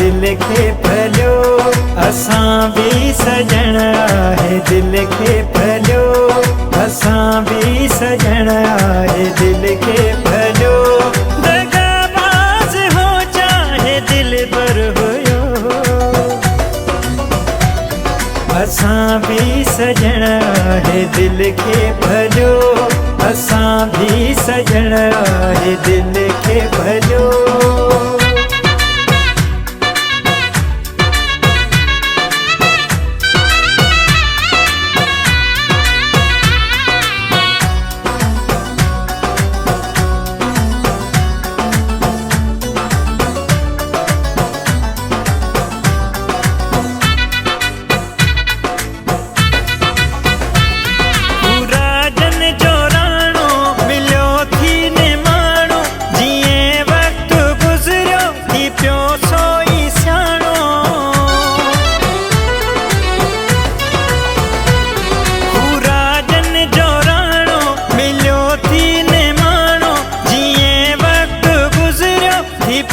दिल खे फलियो, असां भी सजण आहे दिल खे फलियो, असां भी सजण आहे दिल खे फलियो। दगाबाज हो चाहे दिल पर हुयो, असां भी सजण आहे दिल खे फलियो, असां भी सजण आहे दिल खे फलियो।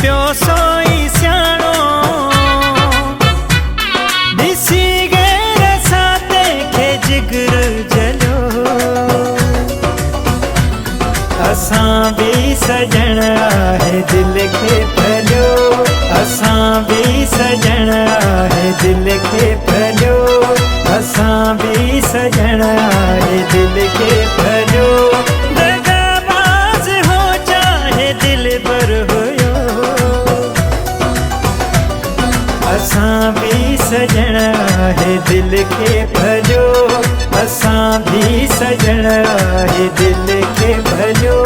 प्यो सोई सियाणो दिसी गैर साते के जिगर जलो, असां भी सजण आहे दिल खे फलियो, असां भी सजण आहे दिल खे फलियो, असां भी सजण आहे दिल खे फलियो। दगाबाज हो चाहे दिल पर हुयो, असां भी सजण आहे दिल खे फलियो, असां भी सजण आहे दिल खे फलियो।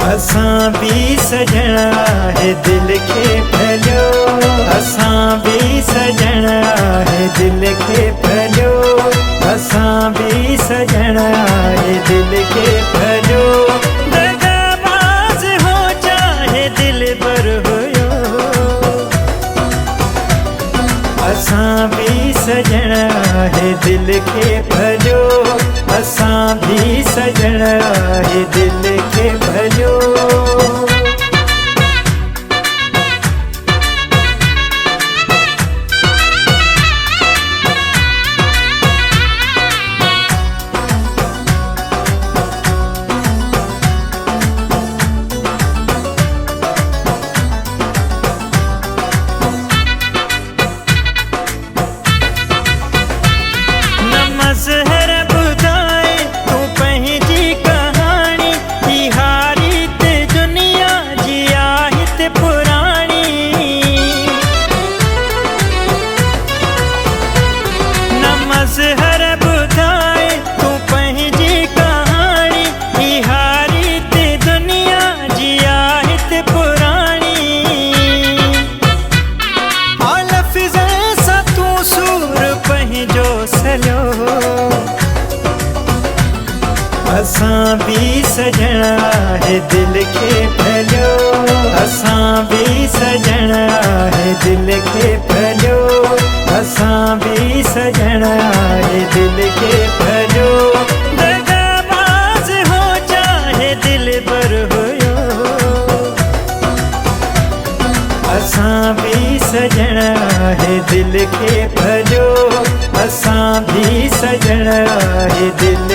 असां भी सजण आहे दिल खे फलियो, असां भी सजण आहे दिल खे फलियो, असां भी सजण आहे दिल खे फलियो। दगाबाज हो चाहे दिल पर हुयो, असां भी सजण आहे दिल खे फलियो, असां भी सजण आहे दिल खे फलियो। मज़हर ॿुधाए तूं पंहिंजी कहाणी, ही हारी ते दुनिया जी आहे ते पुराणी। न मज़हर ॿुधाए तूं पंहिंजी कहाणी, ही हारी ते दुनिया जी आहे ते पुराणी। लफ़्ज़ सां तूं सूर पंहिंजो सलियो, असां भी सजण आहे दिल खे फलियो, असां भी सजण आहे दिल खे फलियो, असां भी सजण आहे दिल खे फलियो। दगाबाज हो चाहे दिल पर हुयो, असां भी सजण आहे दिल खे फलियो, असां भी सजण आहे दिल